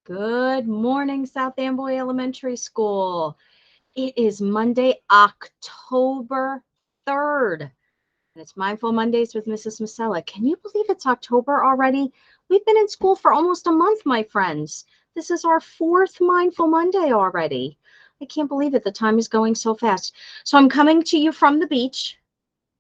Good morning, South Amboy Elementary School. It is Monday, October 3rd, and it's Mindful Mondays with Mrs. Masella. Can you believe it's October already? We've been in school for almost a month, my friends. This is our fourth Mindful Monday already. I can't believe it. The time is going so fast. So I'm coming to you from the beach.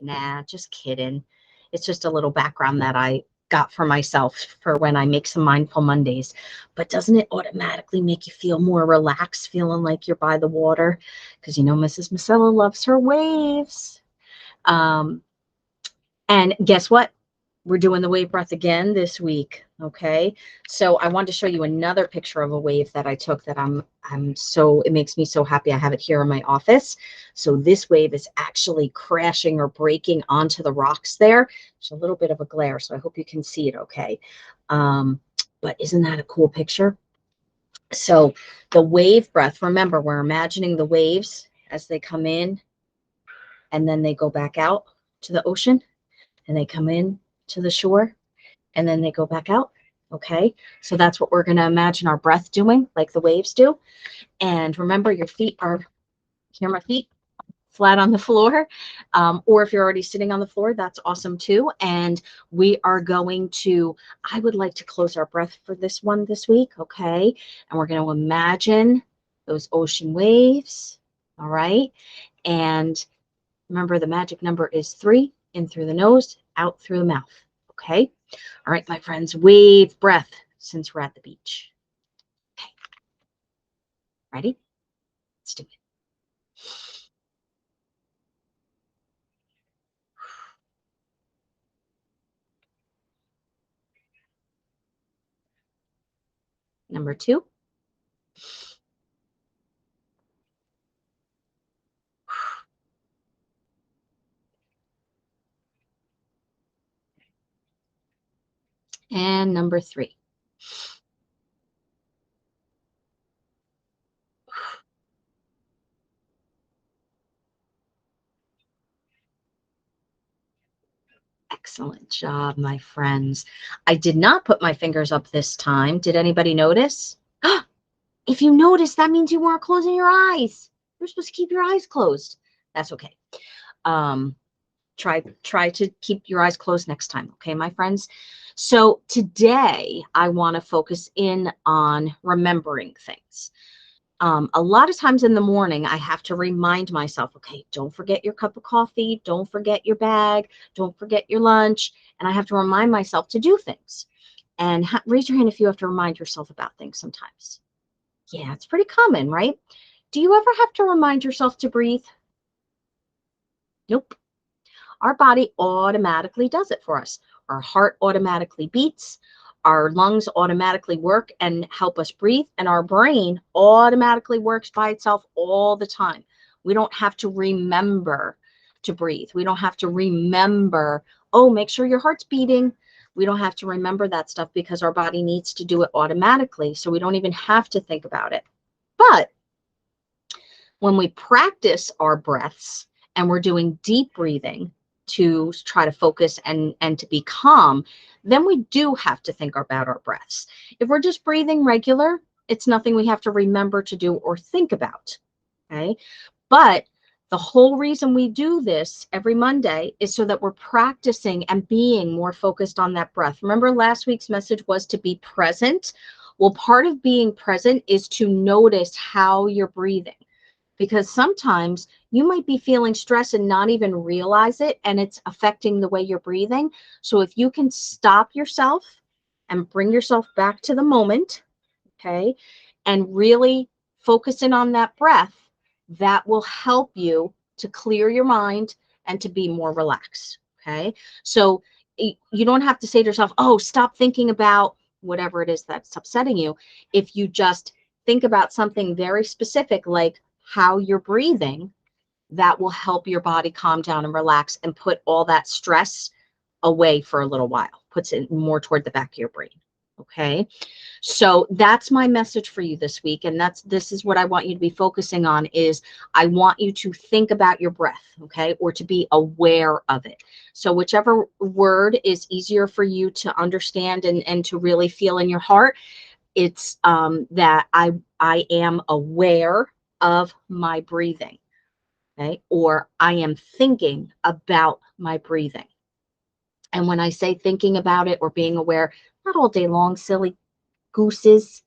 Nah, just kidding. It's just a little background that I got for myself for when I make some Mindful Mondays. But doesn't it automatically make you feel more relaxed, feeling like you're by the water? Because you know Mrs. Masella loves her waves. Um, and guess what? We're doing the wave breath again this week. Okay. So I wanted to show you another picture of a wave that I took that it makes me so happy. I have it here in my office. So this wave is actually crashing or breaking onto the rocks there. There's a little bit of a glare, so I hope you can see it okay. But isn't that a cool picture? So the wave breath, remember, we're imagining the waves as they come in and then they go back out to the ocean and they come in to the shore and then they go back out. Okay, so that's what we're going to imagine our breath doing, like the waves do. And remember, your feet are, here my feet, flat on the floor. Or if you're already sitting on the floor, that's awesome too. And we are going to, I would like to close our breath for this one this week. Okay, and we're going to imagine those ocean waves. All right, and remember, the magic number is 3, in through the nose, out through the mouth. Okay. All right, my friends, wave breath since we're at the beach. Okay. Ready? Let's do it. Number 2. And number 3. Excellent job, my friends. I did not put my fingers up this time. Did anybody notice? If you notice, that means you weren't closing your eyes. You're supposed to keep your eyes closed. That's okay. Try to keep your eyes closed next time, okay, my friends? So today I want to focus in on remembering things. A lot of times in the morning, I have to remind myself, okay, don't forget your cup of coffee, don't forget your bag, don't forget your lunch. And I have to remind myself to do things. And raise your hand if you have to remind yourself about things sometimes. Yeah, it's pretty common, right? Do you ever have to remind yourself to breathe? Nope. Our body automatically does it for us. Our heart automatically beats, our lungs automatically work and help us breathe, and our brain automatically works by itself all the time. We don't have to remember to breathe. We don't have to remember, oh, make sure your heart's beating. We don't have to remember that stuff because our body needs to do it automatically. So we don't even have to think about it. But when we practice our breaths and we're doing deep breathing to try to focus and to be calm, then we do have to think about our breaths. If we're just breathing regular, it's nothing we have to remember to do or think about. Okay. But the whole reason we do this every Monday is so that we're practicing and being more focused on that breath. Remember, last week's message was to be present. Well, part of being present is to notice how you're breathing, because sometimes you might be feeling stress and not even realize it, and it's affecting the way you're breathing. So if you can stop yourself and bring yourself back to the moment, okay, and really focus in on that breath, that will help you to clear your mind and to be more relaxed. Okay, so you don't have to say to yourself, oh, stop thinking about whatever it is that's upsetting you. If you just think about something very specific, like how you're breathing, that will help your body calm down and relax and put all that stress away for a little while, puts it more toward the back of your brain. Okay, so that's my message for you this week, and this is what I want you to be focusing on. Is I want you to think about your breath, okay, or to be aware of it. So whichever word is easier for you to understand and to really feel in your heart, It's that I am aware of my breathing, okay? Or I am thinking about my breathing. And when I say thinking about it or being aware, not all day long, silly gooses,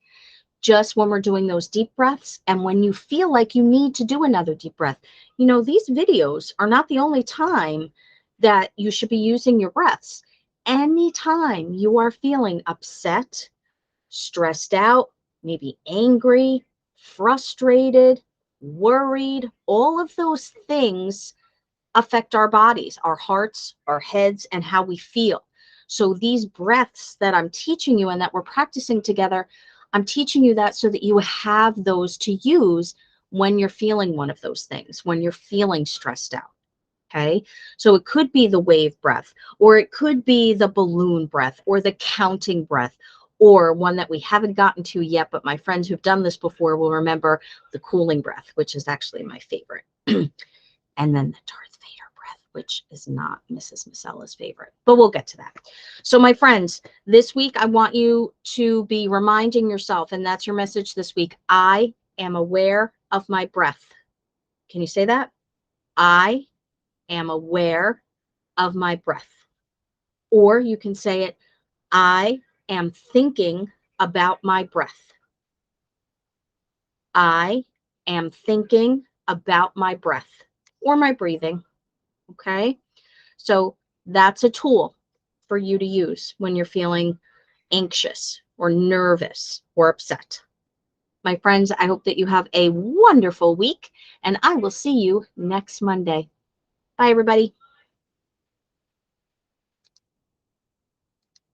just when we're doing those deep breaths and when you feel like you need to do another deep breath. You know, these videos are not the only time that you should be using your breaths. Anytime you are feeling upset, stressed out, maybe angry, frustrated, worried, all of those things affect our bodies, our hearts, our heads, and how we feel. So these breaths that I'm teaching you and that we're practicing together, I'm teaching you that so that you have those to use when you're feeling one of those things, when you're feeling stressed out. Okay. So it could be the wave breath, or it could be the balloon breath, or the counting breath, or one that we haven't gotten to yet, but my friends who've done this before will remember, the cooling breath, which is actually my favorite. And then the Darth Vader breath, which is not Mrs. Masella's favorite, but we'll get to that. So my friends, this week, I want you to be reminding yourself, and that's your message this week, I am aware of my breath. Can you say that? I am aware of my breath. Or you can say it, I am thinking about my breath. I am thinking about my breath or my breathing. Okay. So that's a tool for you to use when you're feeling anxious or nervous or upset. My friends, I hope that you have a wonderful week, and I will see you next Monday. Bye, everybody.